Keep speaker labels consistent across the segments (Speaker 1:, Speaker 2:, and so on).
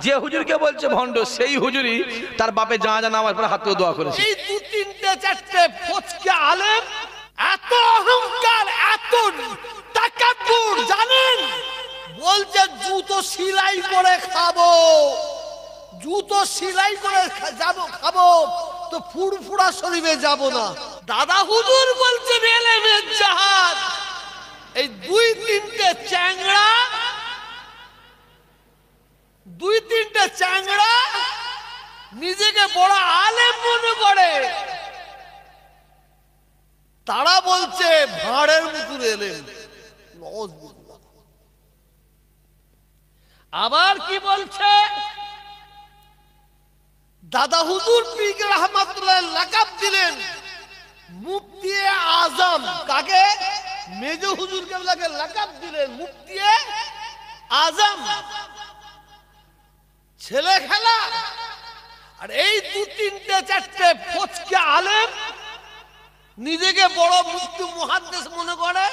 Speaker 1: যে হুজুরকে বলছে ভণ্ড সেই হুজুরই তার বাপে জানাজা নামার পর হাত তুলে দোয়া করেছে।
Speaker 2: এই দু তিনটে চারটে ফচকে আলেম এত অহংকার, এত তাকাব্বুর, জানেন বলছে জুতো সেলাই করে খাবো, জুতো সেলাই করে খাবো, তো ফুরফুরা শরীফে যাব না। দাদা হুজুর বলছেন এলেমের জাহাজ। এই দুই তিনটে চ্যাংড়া নিজেকে বড় আলেম মনে করে, তারা বলছে ভাঁড়ের মতো এলেম। আবার কি বলছে, দাদা হুজুর পীর রহমাতুল্লাহ লাকাব দিলেন মুফতি আজম। কাকে? মেজো হুজুর কেবলাকে লাকাব দিলেন মুফতি আজম। ছেলে খেলা। আর এই দু তিনটে চারটে ফচকে আলেম নিজেকে বড় মুফতি মুহাদ্দিস মনে করে।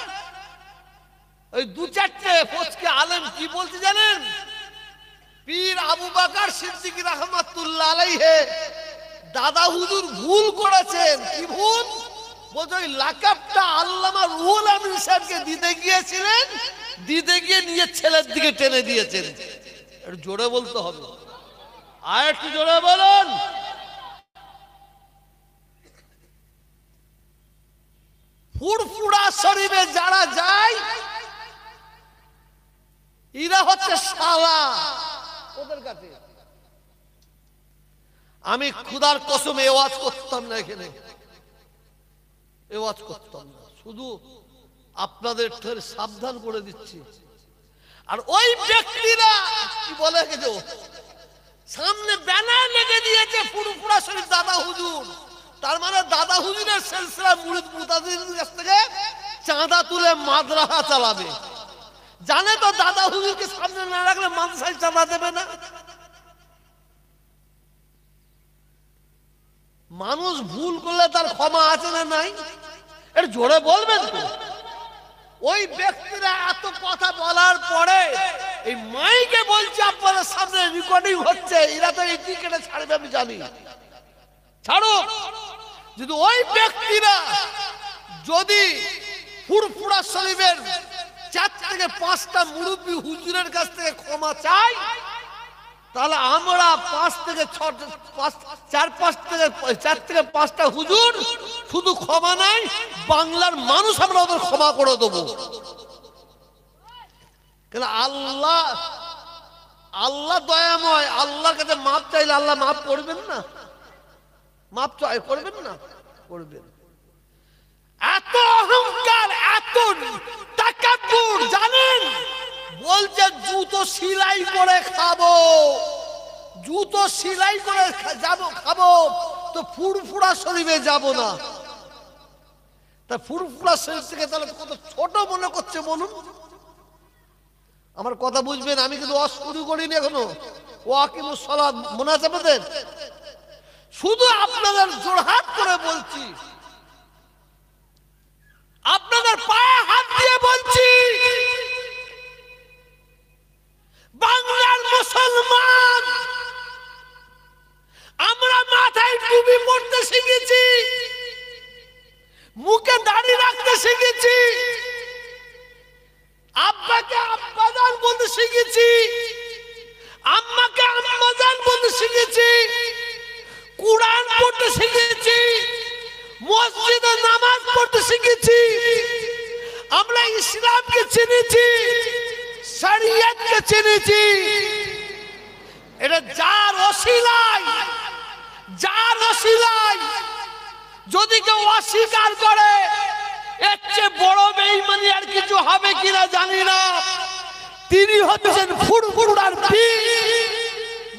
Speaker 2: ওই দু চারটে ফচকে আলেম কি বলতে জানেন? পীর আবু বকর সিদ্দিক রাহমাতুল্লাহ আলাইহি দাদা হুজুর ভুল করেছেন। কি ভুল? বলছে ওই লাকাবটা আল্লামা রুহুল আমিন সাহেবকে দিতে গিয়েছিলেন, দিতে গিয়ে নিজের ছেলের দিকে টেনে দিয়েছেন। একটু জোরে বলতে হবে, আর একটু জোরে বলুন। ফুরফুরা শরীফে যারা যায় এরা হচ্ছে শালা ওদের কাছে। আমি খুদার কসমে ওয়াজ করতাম না, এখানে ওয়াজ করতাম না, শুধু আপনাদের সাবধান করে দিচ্ছি। আর ওই ব্যক্তিরা কি বলে গেছে, সামনে ব্যানার লেগে দিয়েছে ফুরফুরা শরীফ দাদা হুজুর, তার মানে দাদা হুজুরের সিলসিলা মুরিদ মুতাজিদের কাছ থেকে চাঁদা তুলে মাদ্রাসা চালাবে। জানে তো দাদা হুজুরকে সামনে না রাখলে মাদ্রাসায় চাঁদা দেবে না। মানুষ ভুল করলে তার ক্ষমা আছে না নাই? এর জোরে বলবেন তো। ওই ব্যক্তিরা এত কথা বলার পরে এই মাইকে বলছে আপনাদের সামনে রেকর্ডিং হচ্ছে, এরা তো এই টিকেটে ছাড়বে আমি জানি, ছাড়ো। যদি ওই ব্যক্তিরা যদি ফুরফুরা শরীফের 4 থেকে 5টা মুরব্বী হুজুরের কাছ থেকে ক্ষমা চাই, তাহলে আমরা 4 থেকে 5টা হুজুর শুধু ক্ষমা নাই, বাংলার মানুষ আমরা ওদের ক্ষমা করে দেবো। কেন? আল্লাহ দয়াময়, আল্লাহর কাছে মাপ চাইলে আল্লাহ মাফ করবেন না? মাপ চাই করবেন না? করবেন। এত অহংকার, এত তাকাব্বুর, জানেন বলছে জুতো সেলাই করে খাবো, জুতো সেলাই করে খাবো, তো ফুরফুরা শরীফে যাব না। তা ফুরফুরা শরীফ থেকে তাহলে কত ছোট মনে করছে বলুন। আমার কথা বুঝবেন, আমি কিন্তু শুরু করিনি এখনো। ওয়াকিমুস সালাত মনে আছে আপনাদের? শুধু আপনাদের জোড়হাত করে বলছি, আপনাদের পায়ে হাত দিয়ে বলছি, বাংলার মুসলমান আমরা মাথায় টুপি পরতে শিখেছি, মুখে দাড়ি রাখতে শিখেছি, আব্বাকে আব্বাজান বলতে শিখেছি, আম্মাকে আম্মাজান বলতে শিখেছি, কুরআন পড়তে শিখেছি, মসজিদে নামাজ পড়তে শিখেছি, আমরা ইসলামকে চিনেছি, শরীয়তকে চিনেছি। এটা যার ওসিলায় যদি কেউ অস্বীকার করে, এর চেয়ে বড় বেঈমানি আর কিছু হবে কিনা জানি না। তিনি হচ্ছেন ফুরফুরার পীর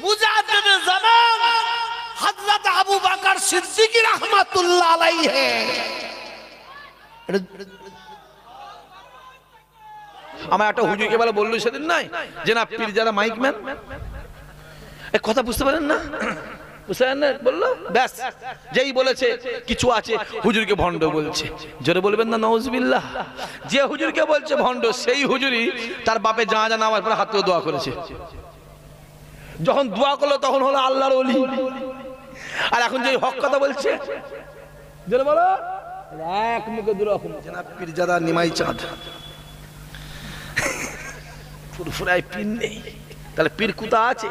Speaker 2: মুজাদ্দিদে জামান হযরত আবু বকর সিদ্দিক রাহমাতুল্লাহ আলাইহি।
Speaker 1: আমার একটা হুজুরকে বলে বললো সেদিন নাই যে না পীর যারা মাইক ম্যান, এই কথা বুঝতে পারেন না? বুঝতে পারেন না? বললো ব্যাস, যেই বলেছে কিছু আছে হুজুরকে ভণ্ড বলছে। জোরে বলবেন না নাউজুবিল্লাহ। যে হুজুরকে বলছে ভণ্ড সেই হুজুরই তার বাপে জানাজা নামার পর হাত তুলে দোয়া করেছে। যখন দোয়া করলো তখন হলো আল্লাহর ওলি। আর এখন যে হক কথা বলছে জোরে বলো, এক মুখে দুরকম। জনাব পীরজাদা নিমাই চাঁদ ফুরফুরায় পীর নেই, তাহলে পীর কোথা আছে?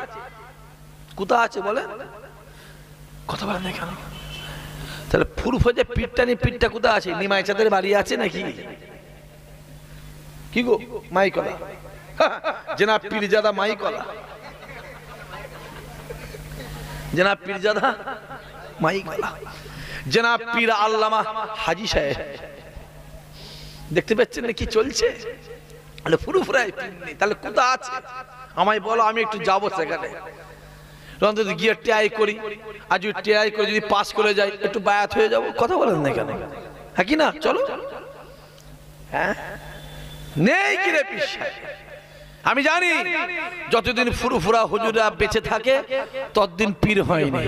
Speaker 1: কোথা আছে বলে কথা বলেন না কেন? তাহলে ফুরফুরে যে পীরটা নেই, পীরটা কোথা আছে? নিমাই চাঁদের বাড়ি আছে নাকি? কি গো মাইকলা, জনাব পীরজাদা মাইকলা, জনাব পীরজাদা মাইকলা, জনাব পীর আল্লামা হাজী সাহেব। দেখতে পাচ্ছেন না কি চলছে? তাহলে ফুরফুরায় পীর নেই, তাহলে কোথা আছে আমায় বলো, আমি একটু যাবো সেখানে, অন্তত গিয়ে ট্রাই করি। আর যদি ট্রাই করে যদি পাস করে যাই, একটু বায়াত হয়ে যাবো। কথা বলেন না কেন? হ্যাঁ কি না? চলো। হ্যাঁ নেই কি রে পীর সাহেব? আমি জানি যতদিন ফুরফুরা হুজুরা বেঁচে থাকে ততদিন পীর হয়নি,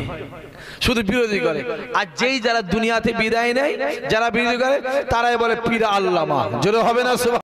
Speaker 1: শুধু বিরোধী করে। আর যেই যারা দুনিয়াতে বিদায় নেয়, যারা বিরোধী করে, তারাই বলে পীর আল্লামা। জোরে হবে না?